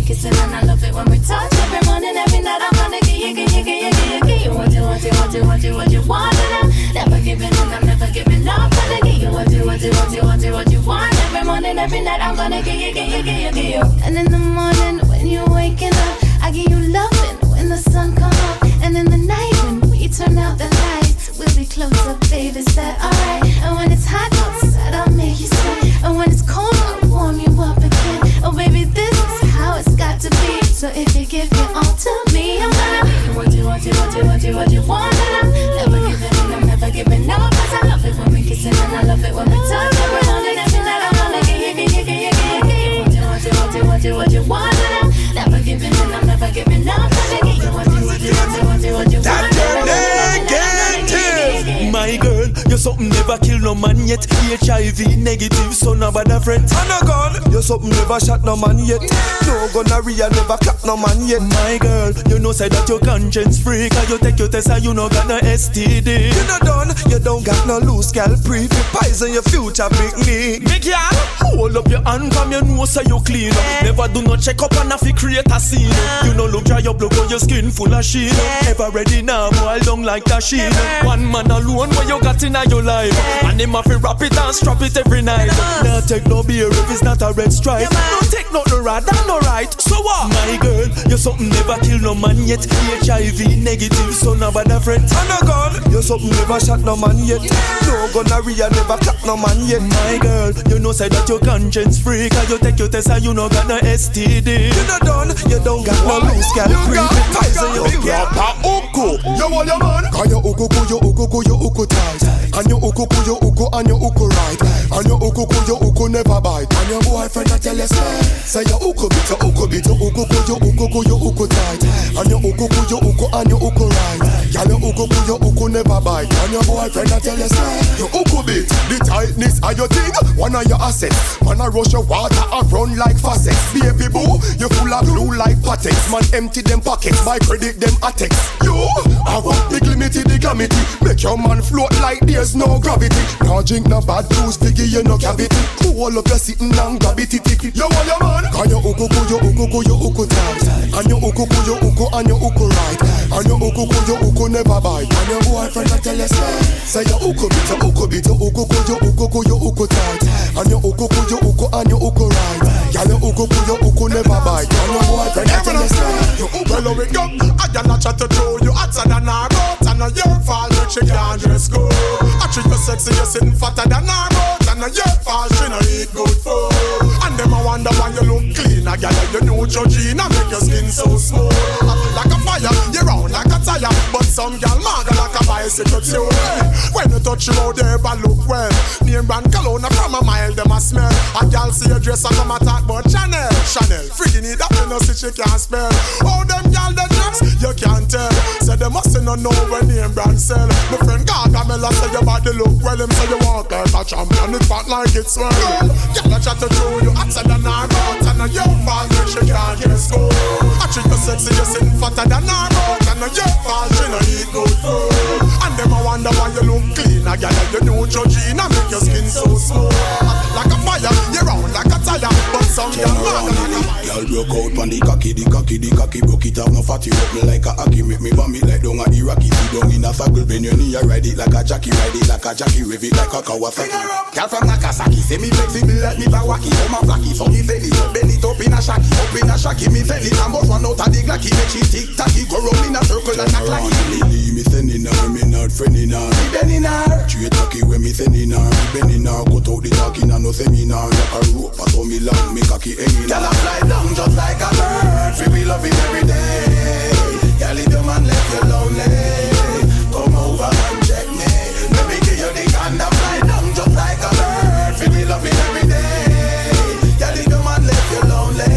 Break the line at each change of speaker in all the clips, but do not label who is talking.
kissing and I love it when we touch. Every morning, every night I'm gonna get you what you want and I'm never giving in, I'm never giving up. Gonna get you what you want. Every morning, every night I'm gonna get you. And in the morning when you're waking up, I give you loving when the sun come up. And in the night when we turn out the lights, we'll be closer, baby, is that alright? And when it's hot outside, I'll make you sweat. And when it's cold, I'll warm you up again. Oh baby, this is how it's got to be. So if you give your all to me, I'm gonna give you what you want and I'm never giving in, I'm never giving up. Cause I love it when we kissing and I love it when we touch. Every morning, every night I'm gonna give you what you want and I'm never giving in, I'm never giving up. Cause I give you what you want.
That girl negative. My girl, you're something never kill no man yet. HIV negative, son of a friend. And a gun, you're something never shot no man yet. No gonorrhea, never clap no man yet. My girl, you know say that your conscience free. Cause you take your test and you no got no STD. You no done, you don't got no loose gal pre. You poison your future big me. Big gal, hold up your hand from your nose so you clean. Never do no check up and if you create a scene. You no look dry up, look on your skin full of sheen. Ever ready now, boil down like that sheen. One man alone where you got in your life. And him have to wrap it and strap it every night. Now take no beer if it's not a red stripe. No take no rad, that's no right. So what? My girl, you're something never kill no man yet. HIV negative, son of a friend. And a gun, you're something never shot no man yet. No gonorrhea, never clap no man yet. My girl, you know say that your conscience free. Cause you take your test and you no got no STD. You no done, you don't got no loose gal free. Poison your proper uku. You want your man? Cause your uku tight. And your uku and your uku right. And your uku never bite. And your boyfriend I tell you say your uku bit, your uku tight. And your uku and your uku right. Girl your uku never bite. And your boyfriend I tell you say your uku bit. The tightness of your thing, one of your assets. Man I rush your water and run like faucets. Baby boo, you full of glue like patex. Man empty them pockets, my credit them attacks. You, I want big limited the gamity. Make your man float like there's no gravity. No drink no bad juice, figure you no cavity. Cool up your sitting and grab it, tick. You want your man? Cause your uku tight. And your uku and your uku right. And your uku never bite. And your boyfriend I tell you say your uku bit, your uku tight. And your uku and your uku right. Girl your uku never bite. And your boyfriend I tell you say your uku. Well we go, I cannot chat to throw you hotter than a goat. And your fault that she can't dress good. I treat you sexy, you're sitting fatter than a goat. And your fault she no eat good food. And them I wonder why you look clean. I gather you know your gene and make your skin so smooth. Like a fire, you round like a tire. But some gal maga like a bicycle too. When you touch you out there, but look well. Name brand cologne from a mile, them a smell. A gal see your dress and come attack, but Chanel, freaking it up, you know see she can't spell. How them gal the dress, you can't tell. Say they must not know when name brand sell. My friend Gargamel say your body look well. Him say you walk like a champion, it fat like it's swell. Gal a chat to throw you hotter than a goat. And your fault that she can't get school. I treat you sexy, you sitting fatter than a goat. And your fault she no eat good food. And them I wonder why you look clean. I gather you know your gene and make your skin so smooth. Like a fire, you round like a tire. But some gal maga like a fire.
Girl broke out pon the cocky broke it off. No fatty up me like a hockey. Make me vomit like down a Iraqi. Sit down in a circle, bend your knee, ride it like a jockey. Rev it like a Kawasaki. Girl from Nagasaki, say me flexible like me Bawaki. Oh my flaky, so me feel it. Bend it up in a shaki, me feel it. I'm one out of the glacky, make she tick-tacky. Go round in a circle like a clacky. Leave me sending her, me not friending her. Me bending her. Straight tacky when me sending her. Me bending her, cut out the talking and no seminar. Like a rope, so me long, me cocky hanging. Girl I fly down just like a bird. Free we love it every day. Girl if your man left you lonely, come over and check me. Let me give you the kind of fly down just like a bird. Free we love it every day. Girl if your man left you lonely,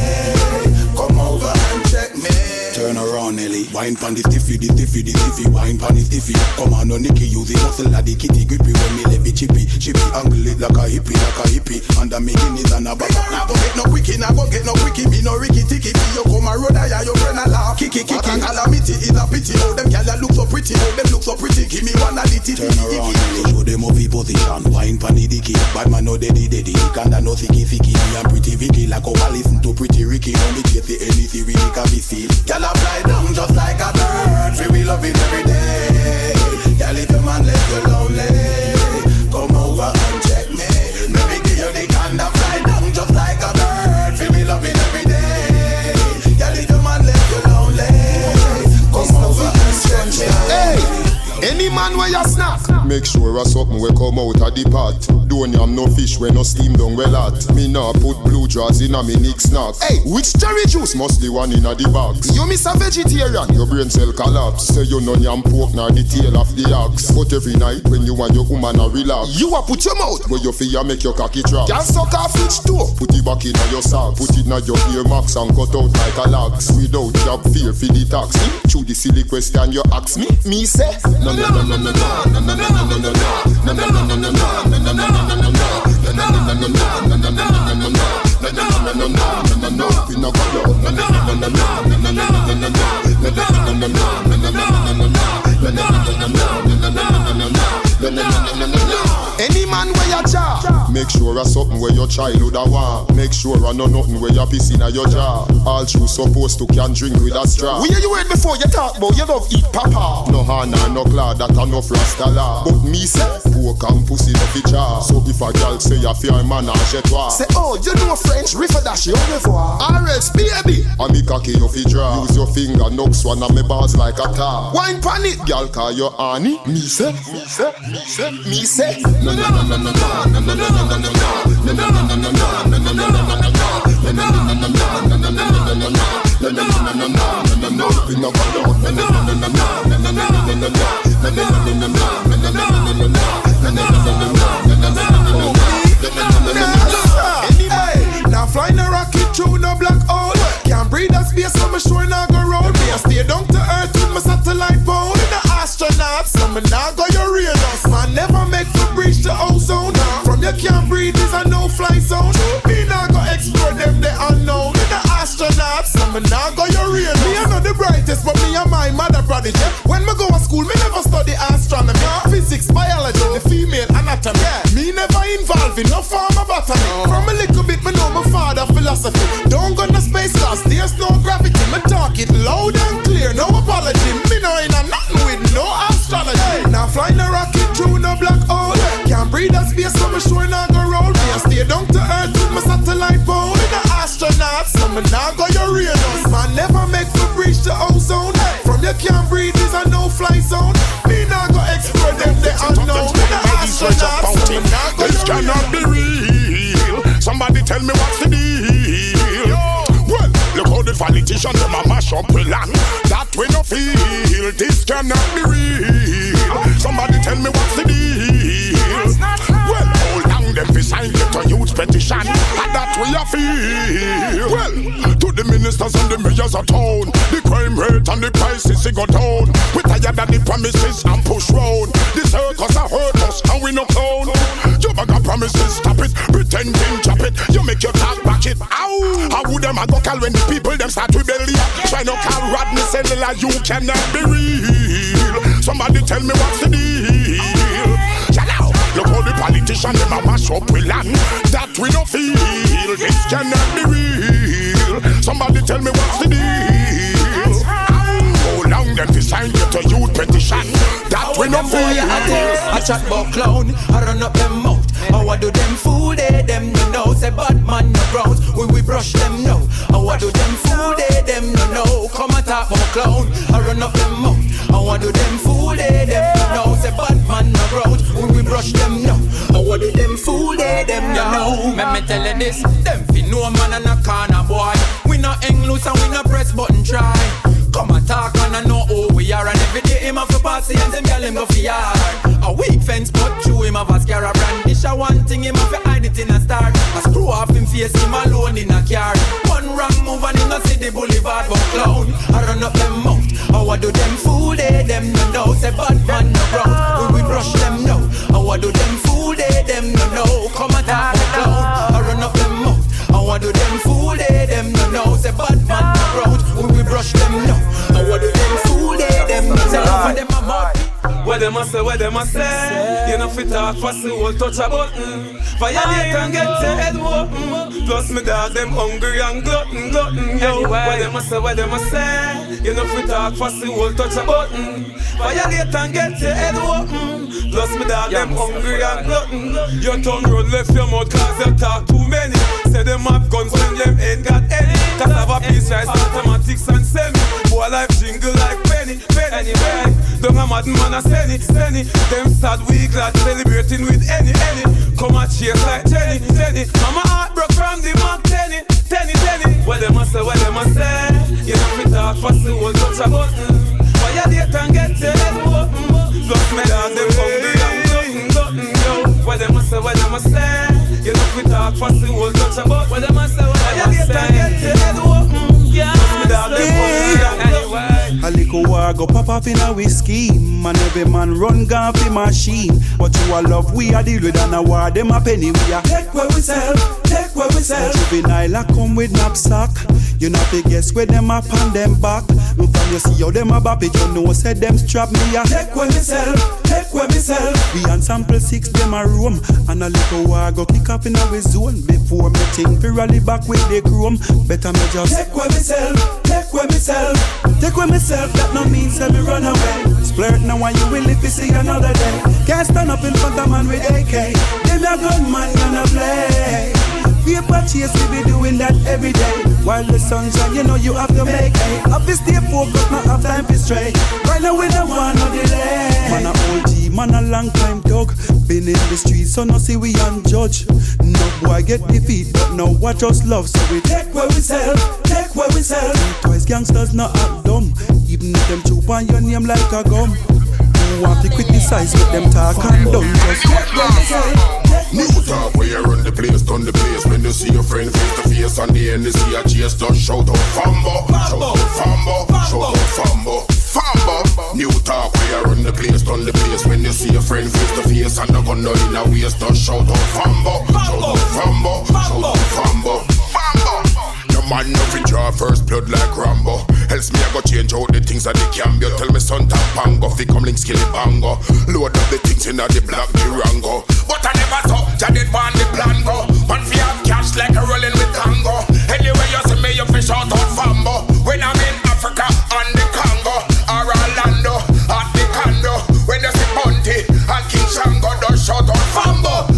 come over and check me. Turn around Nelly, wine pan the stiffy, wine pan the stiffy. Come on no Nicky, use the muscle like the kitty grippy. When me let it chippy, angle it like a hippie. Under me guineas and a back. Now go get no quickie, me no ricky ticky. You come a road ya, your friend a laugh. Kiki, calamity is a pity. Oh them gyal look so pretty, Give me one of the titty. Turn around, show them them up in position. Wine pan the dicky, bad man no daddy. Kinda no thicky. Me and pretty Vicky like how I listen to pretty Ricky. On the case the anything really can be seen. Girl I fly down just like a bird. Free we love it every day. Girl if your man left you lonely, come over and check me. Maybe give you the kind of fly down just like a bird. Free we love it every day. Girl if your man left you lonely, come over and check me.
Hey, any man where you snack, make sure a something will come out of the pot. Don't yam no fish when no steam down well hot. Me nah put blue jaws in a me nick snack. Hey, which cherry juice must the one in a the box? You miss a vegetarian, your brain cell collapse. Say you no yam pork nor the tail of the ox. But every night when you and your woman a relax, you a put your mouth where you feel make your cocky trap. Can't suck off each toe, put it back in your sock. Put it in your ear max and cut out like a lax. Without job fear for the tax. Through the silly question you ask me, me say no. Any man where you jaw, make sure a something where your childhood a want. Make sure a no nothing where you piss in your jaw. All you supposed to can drink with a straw. Where you heard before you talk about you love eat papa. No hand or no claw that a no rasta law. But me say, poke and pussy no fi jaw. So if a girl say you fear man and jetwa, say oh you know French river dash you revoir. RS baby, a me cocky you fi draw. Use your finger knock one and me balls like a tar. Wine pan it, girl call you honey. Me say no. Now flying a rocket through no black hole. Can't breathe a space so me sure not go round. Me a stay down to earth with my satellite phone. In the astronauts, so me not go Uranus. Man never make to breach the ozone. From you can't breathe is a no-fly zone. Me not go explore them the unknown. In the astronauts, so me not go Uranus. Me a not the brightest, but me and my mother prodigy. When me go to school, me never study astronomy, physics, biology, the female anatomy. Me never involved in no form of botany. From a little bit, me know my father philosophy. Don't go to space class, there's no gravity. Me talk it loud and clear, no apology. Me know in a nothing with no astrology. Now flying a rocket through no black hole. Can't breathe a space, so me sure not go round. Me a stay down to earth with my satellite phone. In the astronauts, so me not go Uranus. Man never make to breach the ozone. From you can't breathe is a no-fly zone. Me not go explore them the unknown. In the astronauts, so me not go
This cannot be real. Somebody tell me what's the deal. Well, look how the politicians them a mash up the land. That we no feel. This cannot be real. Somebody tell me what's the deal. Well, hold on them fi sign get a huge petition. And that we a feel. Well, to the ministers and the mayors of town, the crime rate and the crisis it go down. We tired of the promises and push round. The circus a hurt us and we no clown. You bag of promises, stop it, pretending, chop it. You make your talk back it. Ow! How would them a go call when the people them start rebellion? Try no call Rodney say like you cannot be real. Somebody tell me what's the deal. Hello, look how the politicians them a mash up we land. That we no feel. This cannot be real. Somebody tell me what's the deal. How long them design get a youth petition? That we no feel.
I chat about clown, I run up them mouth. How I do them fool they, them no know. Say bad man no grounds, we brush them now. How I do them fool they, them no know. Come and talk about clown, I run up them mouth. How I do them fool they, them no know. Say bad man no grounds, we brush them now. How I do them fool they, them no know. Let me tell you this, them fi no man and a corner boy. We no hang loose and we no press button try. Come and talk and I know who we are. And every day him have to pass the and them girl him go fi yard. A weak fence but through him have a scare a brandish. A one thing him have to hide it in a start. A screw off him face him alone in a car. One wrong move and him no see the boulevard. But clown, I run up them mouth. How I do them fool they, them no know. Say bad man no ground, we brush them now. How I do them fool they, them no know. Come and talk about clown, I run up them mouth. How I do them fool they, them no know. Say bad man no ground, we brush them now. How I do them fool they, them no know. Them a mad.
What them a say? You know fit talk for soul, touch a button. Violate and get your head open. Plus me dog them hungry and glutton, yo. What them a say? You know fit talk for soul, touch a button. Violate and get your head open. Plus me dog them hungry and glutton. Your tongue road left your mouth cause you talk too many. Say them have guns when them ain't got any. Cause have a piece rise automatics and semi. Boy life jingle like penny. Anyway, don't a mad man a send it. Them sad we glad celebrating with any. Come and chase like Jenny. Mama heart broke from the Mac 10. What them a say? You know fit talk for soul, touch a button. Violate and get your head open. Plus me dog them hungry and glutton, yo. What them a say? You know fit talk for soul, touch a button. What them a say? Violate and get your head open. Plus me dog them hungry and glutton.
A little war go pop off in a whiskey. Man, every man run gun for machine. But you a love we a deal with and a war them a penny. We a take where we sell. Juvenile a come with knapsack. You not to guess where them up on them back. From you see how them a bop it, you know said them strap me a take where we sell. We on sample 6 them a roam. And a little war go kick up in our zone. Before me think we rally back with the chrome. Better me just take where we sell. That no means that me run away. Splurt now and you will live to see another day. Can't stand up in front of man with AK. Them a gunman gonna play. Paper chase, we be doing that every day. While the sun shine, you know you have to make hay. Have to stay focused, not have time to stray. Right now we don't want no delay. Man a OG, man a long time dog. Been in the streets, so no see we unjudged. No boy get defeat, but no watch us love. So we take where we sell. Twice gangsters not act dumb. Even if them choop on your name like a gum. You want to criticize with them talk and done. Just take where we sell.
New talk where you run the place, done the place. When you see your friend face to face and the end you see a chase, just shout out Fambo. New talk where you run the place, done the place. When you see your friend face to face and the gun in a waist, just shout out Fambo. Your man nothing draw first blood like Rambo. Else me I go change out the things that they can be. Tell me son tap pango, fi come link skilly bango. Load up the things in the black Durango. But I never saw Jadid want the plan go. Man fi have cash like a rolling with tango. Anyway you see me you fish out Fambo. When I'm in Africa on the Congo or Orlando at the condo. When you see Bunty and King Shango, don't shout out Fambo.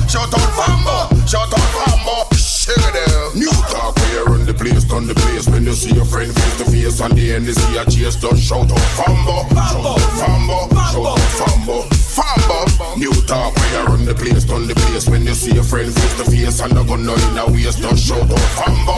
New talk where you run the place, done the place. When you see your friend face to face and the end you see a chase, just shout out Fambo. New talk where you run the place, done the place. When you see your friend face to face and the gun in a waist, just shout out Fambo.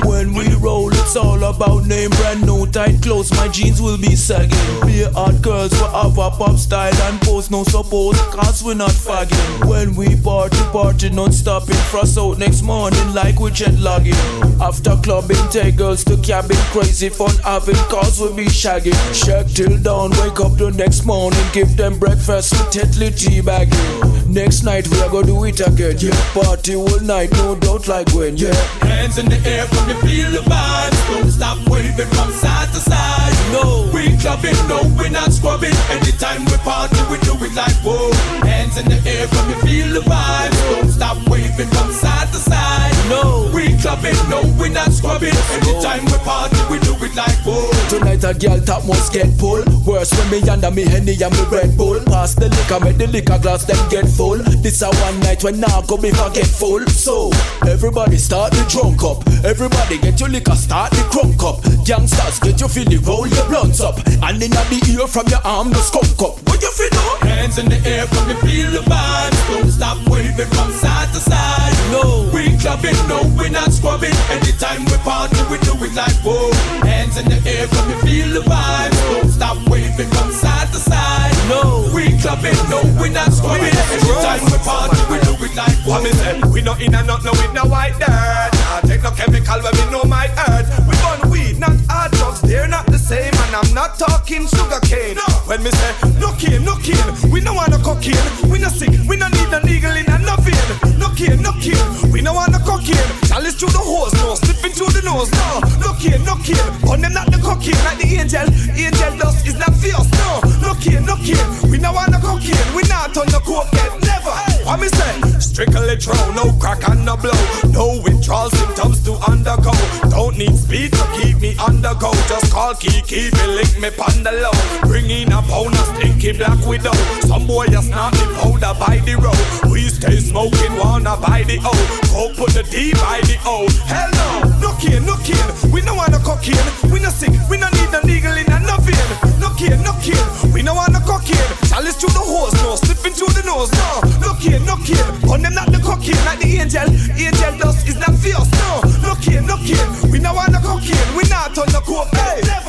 When we roll, it's all about name brand, no tight clothes. My jeans will be sagging. Be hard girls will have a pop style and pose no support, cause we're not fagging. When we party non stopping. Frost out next morning like we jet lagging. After clubbing, take girls to cabin. Crazy fun having cause we be shagging. Shag till dawn, wake up the next morning. Give them breakfast with Tetley tea bagging. Next night we are gonna do it again. Yeah, party all night, no doubt like when. Yeah,
Hands in the air from the feel the vibes. Don't stop waving from side to side.
No,
we clubbing, no, we're not scrubbing. Anytime we party, we do it like whoa. Hands in the air from the feel the vibes. Don't stop waving from side to side.
No,
we clubbing, no, we're not scrubbing. Anytime we party, we do it like whoa.
Tonight a girl top must get pull. Worse when me under me Henny and me Red Bull. Pass the liquor, make the liquor glass then get full. This a one night when now go be forgetful. So everybody start the drunk up. Everybody get your liquor, start the crunk up. Youngsters get your feeling, roll your blunts up. And in the ear from your arm, the skunk up. What you feel know?
Hands in the air from the feel the vibes. Don't stop waving from side to side.
No,
we clubbing, no, we're not scrubbing. Anytime we party, we do it like whoa. Hands in the air from the feel the vibes. Don't stop waving from side to side.
No,
we clubbing, no, we're not scrubbing. Anytime we party, we do it like whoa.
We no in and not no with no white dirt. Take no chemical when we know my earth. We burn weed, not hard drugs, they're not the same. And I'm not talking sugar cane. No. When me say no cane, we no want no cocaine. We no sick, we no need no needle in and no vein. No cane, we no want no cocaine. Chalice through the hose, no slipping through the nose. No cane, on them not the cocaine like the angel. throw. No crack and no blow. No withdrawal symptoms to undergo. Don't need speed to keep me undergo. Just call Kiki, link me pon the low. Bring in a pound of stinky black widow. Some boy just not the powder by the road. We stay smoking, wanna buy the O. Go put the D by the O. Hell no, no cane, no cane. We no want no cocaine. We no sick, we no need no needle in no vein. No cane, no cane. We no want no cocaine. Chalice through the hose, no slipping through the nose. No cane, no cane. On them not the cocaine like the angel. Angel dust is not fierce. No cane, no cane. We no want no cocaine. We not on the coke. Hey.